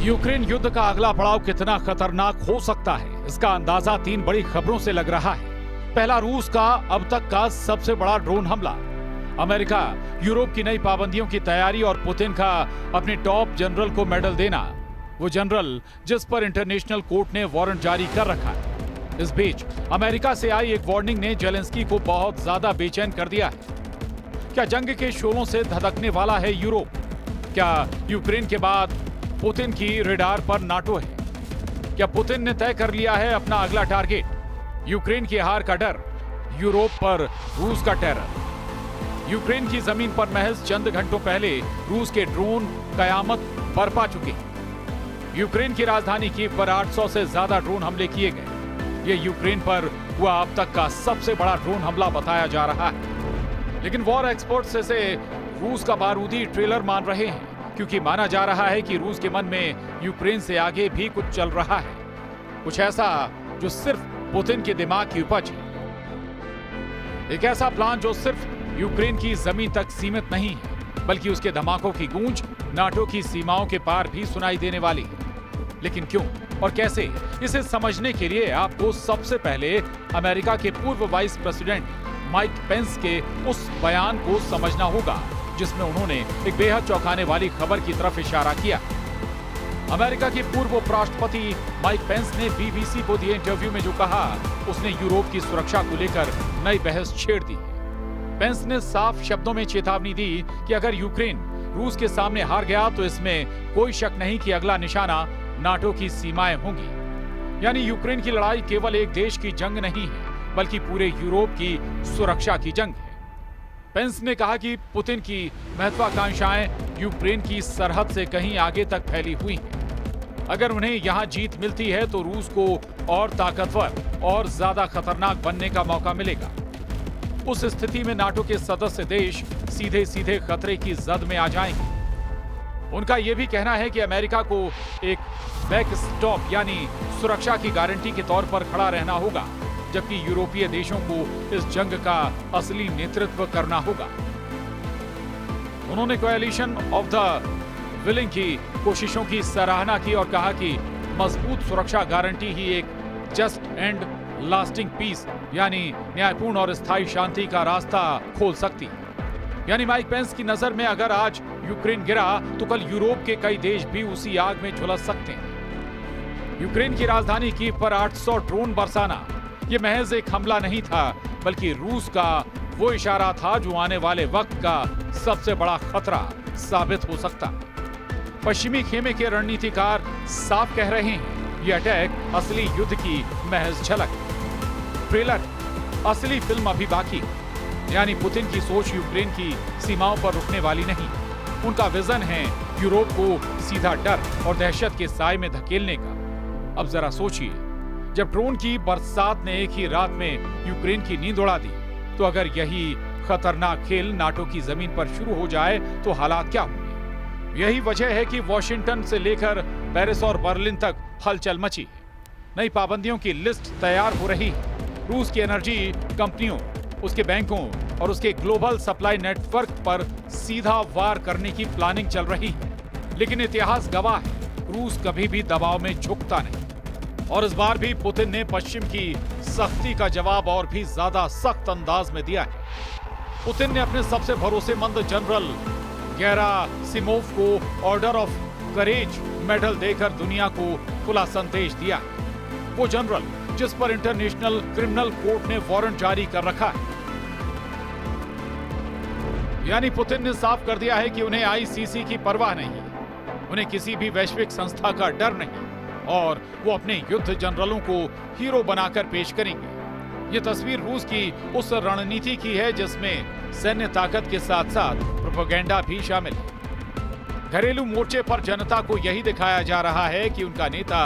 Ukraine युद्ध का अगला पड़ाव कितना खतरनाक हो सकता है, इसका अंदाजा 3 बड़ी खबरों से लग रहा है। पहला, रूस का अब तक का सबसे बड़ा ड्रोन हमला। अमेरिका, यूरोप की नई पाबंदियों की तैयारी और पुतिन का अपने टॉप जनरल को मेडल देना। वो जनरल जिस पर इंटरनेशनल कोर्ट ने वारंट जारी कर रखा है। इस बीच अमेरिका से आई एक वार्निंग ने जेलेंस्की को बहुत ज्यादा बेचैन कर दिया है। क्या जंग के शोलों से धधकने वाला है यूरोप? क्या यूक्रेन के बाद पुतिन की रेडार पर नाटो है? क्या पुतिन ने तय कर लिया है अपना अगला टारगेट? यूक्रेन की हार का डर, यूरोप पर रूस का टेरर। यूक्रेन की जमीन पर महज चंद घंटों पहले रूस के ड्रोन कयामत बरपा चुके हैं। यूक्रेन की राजधानी कीव पर 800 से ज्यादा ड्रोन हमले किए गए। ये यूक्रेन पर हुआ अब तक का सबसे बड़ा ड्रोन हमला बताया जा रहा है। लेकिन वॉर एक्सपर्ट्स इसे रूस का बारूदी ट्रेलर मान रहे हैं, क्योंकि माना जा रहा है कि रूस के मन में यूक्रेन से आगे भी कुछ चल रहा है, कुछ ऐसा जो सिर्फ पुतिन के दिमाग की उपज है। एक ऐसा प्लान जो सिर्फ यूक्रेन की जमीन तक सीमित नहीं है, बल्कि उसके धमाकों की गूंज नाटो की सीमाओं के पार भी सुनाई देने वाली है। लेकिन क्यों और कैसे, इसे समझने के लिए आपको सबसे पहले अमेरिका के पूर्व वाइस प्रेसिडेंट माइक पेंस के उस बयान को समझना होगा, जिसमें उन्होंने एक बेहद चौंकाने वाली खबर की तरफ इशारा किया। अमेरिका के पूर्व उपराष्ट्रपति माइक पेंस ने बीबीसी को दिए इंटरव्यू में जो कहा, उसने यूरोप की सुरक्षा को लेकर नई बहस छेड़ दी। पेंस ने साफ शब्दों में चेतावनी दी कि अगर यूक्रेन रूस के सामने हार गया तो इसमें कोई शक नहीं कि अगला निशाना नाटो की सीमाएं होंगी। यानी यूक्रेन की लड़ाई केवल एक देश की जंग नहीं है, बल्कि पूरे यूरोप की सुरक्षा की जंग है। पेंस ने कहा कि पुतिन की महत्वाकांक्षाएं यूक्रेन की सरहद से कहीं आगे तक फैली हुई हैं। अगर उन्हें यहां जीत मिलती है तो रूस को और ताकतवर और ज्यादा खतरनाक बनने का मौका मिलेगा। उस स्थिति में नाटो के सदस्य देश सीधे सीधे खतरे की जद में आ जाएंगे। उनका यह भी कहना है कि अमेरिका को एक बैकस्टॉप यानी सुरक्षा की गारंटी के तौर पर खड़ा रहना होगा, जबकि यूरोपीय देशों को इस जंग का असली नेतृत्व करना होगा। उन्होंने कोएलिशन ऑफ द विलिंग की कोशिशों की सराहना की और कहा कि मजबूत सुरक्षा गारंटी ही एक जस्ट एंड लास्टिंग पीस यानी न्यायपूर्ण और स्थायी शांति का रास्ता खोल सकती है। यानी माइक पेंस की नजर में अगर आज यूक्रेन गिरा तो कल यूरोप के कई देश भी उसी आग में झुलस सकते हैं। यूक्रेन की राजधानी कीव पर 800 ड्रोन बरसाना ये महज एक हमला नहीं था, बल्कि रूस का वो इशारा था जो आने वाले वक्त का सबसे बड़ा खतरा साबित हो सकता। पश्चिमी खेमे के रणनीतिकार साफ कह रहे हैं, ये अटैक असली युद्ध की महज झलक। ट्रेलर, असली फिल्म अभी बाकी। यानी पुतिन की सोच यूक्रेन की सीमाओं पर रुकने वाली नहीं। उनका विजन है यूरोप को सीधा डर और दहशत के साए में धकेलने का। अब जरा सोचिए, जब ड्रोन की बरसात ने एक ही रात में यूक्रेन की नींद उड़ा दी, तो अगर यही खतरनाक खेल नाटो की जमीन पर शुरू हो जाए तो हालात क्या होंगे? यही वजह है कि वॉशिंगटन से लेकर पेरिस और बर्लिन तक हलचल मची है। नई पाबंदियों की लिस्ट तैयार हो रही है। रूस की एनर्जी कंपनियों, उसके बैंकों और उसके ग्लोबल सप्लाई नेटवर्क पर सीधा वार करने की प्लानिंग चल रही है। लेकिन इतिहास गवाह है, रूस कभी भी दबाव में झुकता नहीं। और इस बार भी पुतिन ने पश्चिम की सख्ती का जवाब और भी ज्यादा सख्त अंदाज में दिया है। पुतिन ने अपने सबसे भरोसेमंद जनरल गेरासिमोव को ऑर्डर ऑफ करेज मेडल देकर दुनिया को खुला संदेश दिया है। वो जनरल जिस पर इंटरनेशनल क्रिमिनल कोर्ट ने वारंट जारी कर रखा है। यानी पुतिन ने साफ कर दिया है कि उन्हें आईसीसी की परवाह नहीं, उन्हें किसी भी वैश्विक संस्था का डर नहीं, और वो अपने युद्ध जनरलों को हीरो बनाकर पेश करेंगे। ये तस्वीर रूस की उस रणनीति की है जिसमें सैन्य ताकत के साथ साथ प्रोपेगेंडा भी शामिल है। घरेलू मोर्चे पर जनता को यही दिखाया जा रहा है कि उनका नेता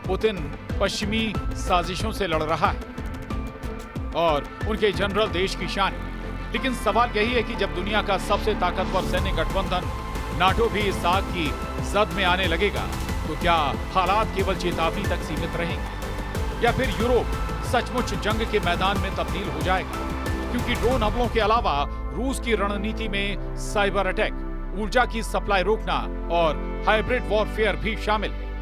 पुतिन पश्चिमी साजिशों से लड़ रहा है और उनके जनरल देश की शान है। लेकिन सवाल यही है कि जब दुनिया का सबसे ताकतवर सैन्य गठबंधन नाटो भी इस आग की जद में आने लगेगा, तो क्या हालात केवल चेतावनी तक सीमित रहेंगे या फिर यूरोप सचमुच जंग के मैदान में तब्दील हो जाएगा? क्योंकि ड्रोन हमलों के अलावा रूस की रणनीति में साइबर अटैक, ऊर्जा की सप्लाई रोकना और हाइब्रिड वॉरफेयर भी शामिल है।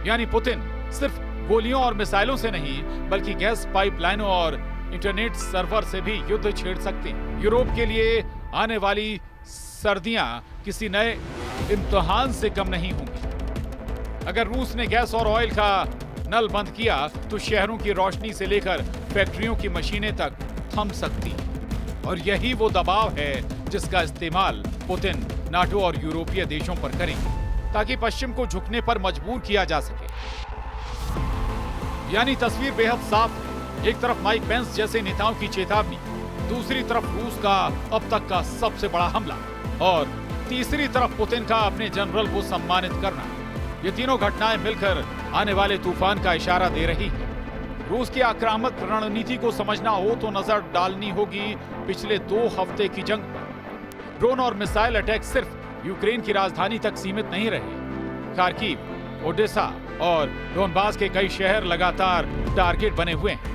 यानी पुतिन सिर्फ गोलियों और मिसाइलों से नहीं बल्कि गैस पाइपलाइनों और इंटरनेट सर्वर से भी युद्ध छेड़ सकते हैं। यूरोप के लिए आने वाली सर्दियां किसी नए इम्तिहान से कम नहीं होंगी। अगर रूस ने गैस और ऑयल का नल बंद किया तो शहरों की रोशनी से लेकर फैक्ट्रियों की मशीनें तक थम सकती हैं। और यही वो दबाव है जिसका इस्तेमाल पुतिन नाटो और यूरोपीय देशों पर करेंगे ताकि पश्चिम को झुकने पर मजबूर किया जा सके। यानी तस्वीर बेहद साफ है। एक तरफ माइक पेंस जैसे नेताओं की चेतावनी, दूसरी तरफ रूस का अब तक का सबसे बड़ा हमला और तीसरी तरफ पुतिन का अपने जनरल को सम्मानित करना। ये तीनों घटनाएं मिलकर आने वाले तूफान का इशारा दे रही है। रूस की आक्रामक रणनीति को समझना हो तो नजर डालनी होगी पिछले 2 हफ्ते की जंग पर। ड्रोन और मिसाइल अटैक सिर्फ यूक्रेन की राजधानी तक सीमित नहीं रहे। खार्किव, ओडेसा और डोनबास के कई शहर लगातार टारगेट बने हुए हैं।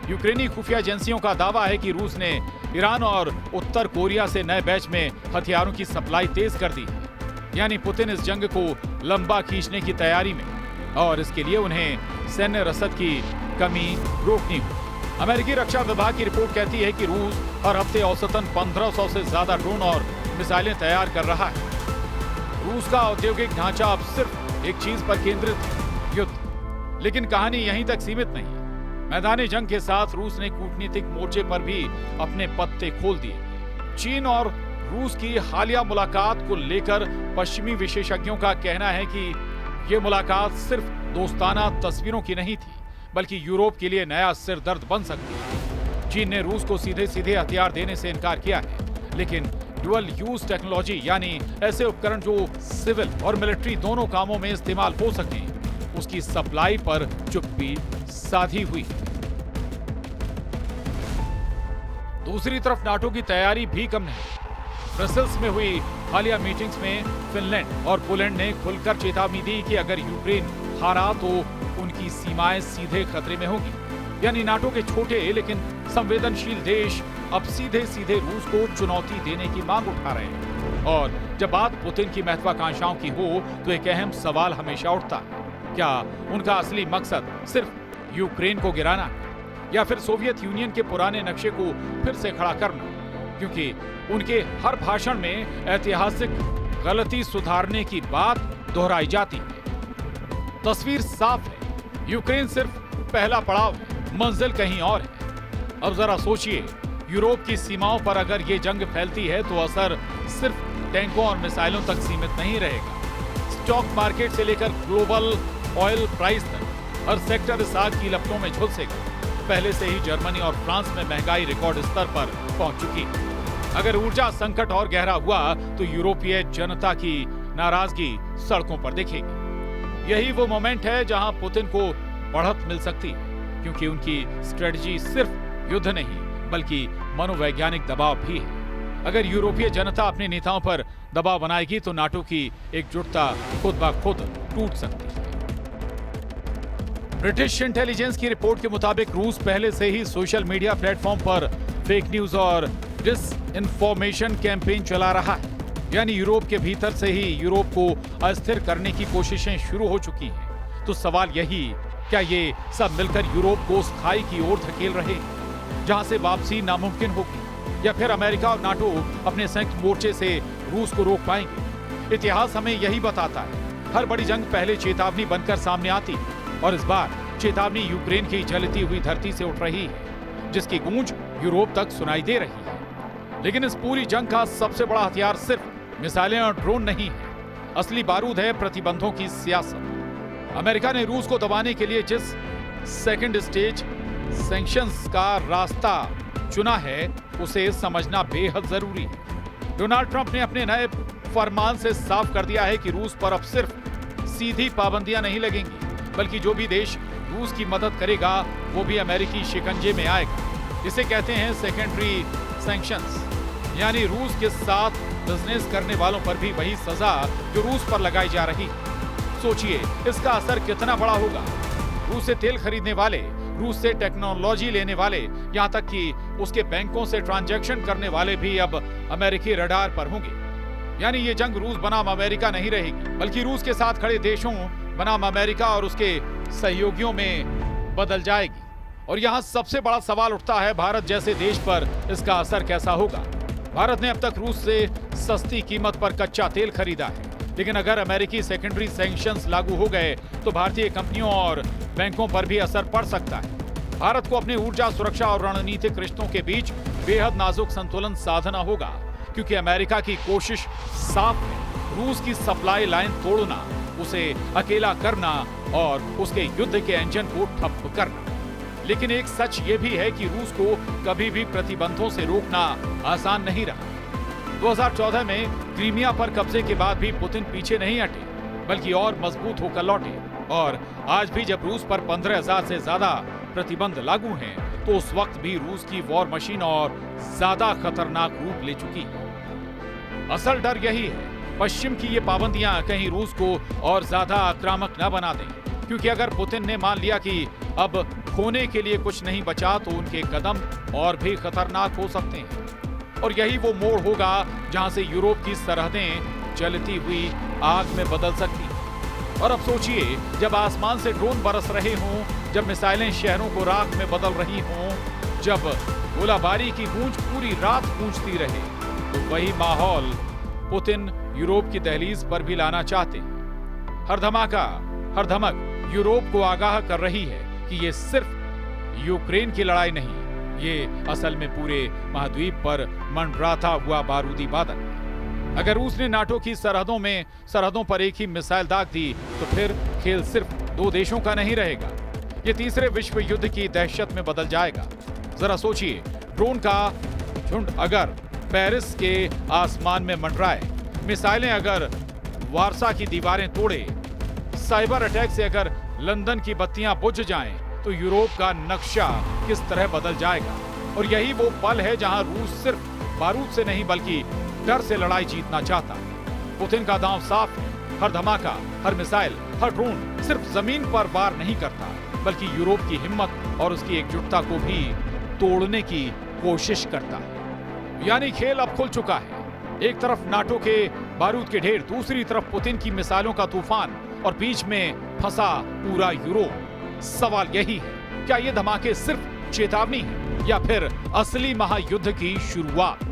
यूक्रेनी खुफिया एजेंसियों का दावा है कि रूस ने ईरान और उत्तर कोरिया से नए बैच में हथियारों की सप्लाई तेज कर दी है। यानी पुतिन इस जंग को लंबा खींचने की तैयारी में और इसके लिए उन्हें सैन्य रसद की कमी रोकनी होगी। अमेरिकी रक्षा विभाग की रिपोर्ट कहती है कि रूस हर हफ्ते औसतन 1500 से ज्यादा ड्रोन और मिसाइलें तैयार कर रहा है। रूस का औद्योगिक ढांचा अब सिर्फ एक चीज पर केंद्रित है, युद्ध। लेकिन कहानी यहीं तक सीमित नहीं। मैदानी जंग के साथ रूस ने कूटनीतिक मोर्चे पर भी अपने पत्ते खोल दिए। चीन और रूस की हालिया मुलाकात को लेकर पश्चिमी विशेषज्ञों का कहना है कि यह मुलाकात सिर्फ दोस्ताना तस्वीरों की नहीं थी बल्कि यूरोप के लिए नया सिरदर्द बन सकती है। चीन ने रूस को सीधे सीधे हथियार देने से इनकार किया है, लेकिन डुअल यूज टेक्नोलॉजी यानी ऐसे उपकरण जो सिविल और मिलिट्री दोनों कामों में इस्तेमाल हो सके, उसकी सप्लाई पर चुप्पी साधी हुई। दूसरी तरफ नाटो की तैयारी भी कम नहीं। ब्रसेल्स में हुई हालिया मीटिंग्स में फिनलैंड और पोलैंड ने खुलकर चेतावनी दी कि अगर यूक्रेन हारा तो उनकी सीमाएं सीधे खतरे में होगी। यानी नाटो के छोटे लेकिन संवेदनशील देश अब सीधे सीधे रूस को चुनौती देने की मांग उठा रहे हैं। और जब बात पुतिन की महत्वाकांक्षाओं की हो तो एक अहम सवाल हमेशा उठता है, क्या उनका असली मकसद सिर्फ यूक्रेन को गिराना है या फिर सोवियत यूनियन के पुराने नक्शे को फिर से खड़ा करना? क्योंकि उनके हर भाषण में ऐतिहासिक गलती सुधारने की बात दोहराई जाती है। तस्वीर साफ है, यूक्रेन सिर्फ पहला पड़ाव है, मंजिल कहीं और है। अब जरा सोचिए, यूरोप की सीमाओं पर अगर ये जंग फैलती है तो असर सिर्फ टैंकों और मिसाइलों तक सीमित नहीं रहेगा। स्टॉक मार्केट से लेकर ग्लोबल ऑयल प्राइस तक हर सेक्टर इस आग की लपटों में झुलसेगा। पहले से ही जर्मनी और फ्रांस में महंगाई रिकॉर्ड स्तर पर पहुंच चुकी है। अगर ऊर्जा संकट और गहरा हुआ तो यूरोपीय जनता की नाराजगी सड़कों पर दिखेगी। यही वो मोमेंट है जहां पुतिन को बढ़त मिल सकती है, क्योंकि उनकी स्ट्रेटजी सिर्फ युद्ध नहीं बल्कि मनोवैज्ञानिक दबाव भी है। अगर यूरोपीय जनता अपने नेताओं पर दबाव बनाएगी तो नाटो की एकजुटता खुद ब खुद टूट सकती है। ब्रिटिश इंटेलिजेंस की रिपोर्ट के मुताबिक रूस पहले से ही सोशल मीडिया प्लेटफॉर्म पर फेक न्यूज और डिसइंफॉर्मेशन कैंपेन चला रहा है। यानी यूरोप के भीतर से ही यूरोप को अस्थिर करने की कोशिशें शुरू हो चुकी हैं। तो सवाल यही, क्या ये सब मिलकर यूरोप को उस खाई की ओर धकेल रहे जहां से वापसी नामुमकिन होगी, या फिर अमेरिका और नाटो अपने संयुक्त मोर्चे से रूस को रोक पाएंगे? इतिहास हमें यही बताता है, हर बड़ी जंग पहले चेतावनी बनकर सामने आती है और इस बार चेतावनी यूक्रेन की जलती हुई धरती से उठ रही है, जिसकी गूंज यूरोप तक सुनाई दे रही है। लेकिन इस पूरी जंग का सबसे बड़ा हथियार सिर्फ मिसाइलें और ड्रोन नहीं है, असली बारूद है प्रतिबंधों की सियासत। अमेरिका ने रूस को दबाने के लिए जिस सेकंड स्टेज सैंक्शंस का रास्ता चुना है उसे समझना बेहद जरूरी है। डोनाल्ड ट्रंप ने अपने नए फरमान से साफ कर दिया है कि रूस पर अब सिर्फ सीधी पाबंदियां नहीं लगेंगी, बल्कि जो भी देश रूस की मदद करेगा वो भी अमेरिकी शिकंजे में आएगा। इसे कहते हैं सेकेंडरी सैंक्शंस, यानी रूस के साथ बिजनेस करने वालों पर भी वही सजा जो रूस पर लगाई जा रही है। सोचिए इसका असर कितना बड़ा होगा। रूस से तेल खरीदने वाले, रूस से टेक्नोलॉजी लेने वाले, यहाँ तक कि उसके बैंकों से ट्रांजैक्शन करने वाले भी अब अमेरिकी रडार पर होंगे। यानी ये जंग रूस बनाम अमेरिका नहीं रहेगी, बल्कि रूस के साथ खड़े देशों बनाम अमेरिका और उसके सहयोगियों में बदल जाएगी। और यहां सबसे बड़ा सवाल उठता है, भारत जैसे देश पर इसका असर कैसा होगा। भारत ने अब तक रूस से सस्ती कीमत पर कच्चा तेल खरीदा है, लेकिन अगर अमेरिकी सेकेंडरी सैंक्शंस लागू हो गए तो भारतीय कंपनियों और बैंकों पर भी असर पड़ सकता है। भारत को अपनी ऊर्जा सुरक्षा और रणनीतिक रिश्तों के बीच बेहद नाजुक संतुलन साधना होगा, क्योंकि अमेरिका की कोशिश साफ है, रूस की सप्लाई लाइन तोड़ना, उसे अकेला करना और उसके युद्ध के इंजन को ठप करना। लेकिन एक सच ये भी है कि रूस को कभी भी प्रतिबंधों से रोकना आसान नहीं रहा। 2014 में क्रीमिया पर कब्जे के बाद भी पुतिन पीछे नहीं हटे, बल्कि और मजबूत होकर लौटे। और आज भी जब रूस पर 15,000 से ज्यादा प्रतिबंध लागू हैं, तो उस वक्त भी रूस की वॉर मशीन और ज्यादा खतरनाक रूप ले चुकी है। असल डर यही है, पश्चिम की ये पाबंदियां कहीं रूस को और ज्यादा आक्रामक न बना दें, क्योंकि अगर पुतिन ने मान लिया कि अब खोने के लिए कुछ नहीं बचा, तो उनके कदम और भी खतरनाक हो सकते हैं। और यही वो मोड़ होगा जहां से यूरोप की सरहदें जलती हुई आग में बदल सकती हैं। और अब सोचिए, जब आसमान से ड्रोन बरस रहे हों, जब मिसाइलें शहरों को राख में बदल रही हों, जब गोलाबारी की गूंज पूरी रात गूंजती रहे, तो वही माहौल पुतिन यूरोप की दहलीज पर भी लाना चाहते हैं। हर धमाका, हर धमक यूरोप को आगाह कर रही है कि ये सिर्फ यूक्रेन की लड़ाई नहीं, ये असल में पूरे महाद्वीप पर मंडराता हुआ बारूदी बादल है। अगर रूस ने नाटो की सरहदों पर एक ही मिसाइल दाग दी, तो फिर खेल सिर्फ दो देशों का नहीं रहेगा, ये तीसरे विश्व युद्ध की दहशत में बदल जाएगा। जरा सोचिए, ड्रोन का झुंड अगर पेरिस के आसमान में मंडराए, मिसाइलें अगर वारसा की दीवारें तोड़े, साइबर अटैक से अगर लंदन की बत्तियां बुझ जाएं, तो यूरोप का नक्शा किस तरह बदल जाएगा। और यही वो पल है जहां रूस सिर्फ बारूद से नहीं, बल्कि डर से लड़ाई जीतना चाहता है। पुतिन का दांव साफ है, हर धमाका, हर मिसाइल, हर ड्रोन सिर्फ जमीन पर वार नहीं करता, बल्कि यूरोप की हिम्मत और उसकी एकजुटता को भी तोड़ने की कोशिश करता है। यानी खेल अब खुल चुका है, एक तरफ नाटो के बारूद के ढेर, दूसरी तरफ पुतिन की मिसाइलों का तूफान, और बीच में फंसा पूरा यूरोप। सवाल यही है, क्या ये धमाके सिर्फ चेतावनी है या फिर असली महायुद्ध की शुरुआत?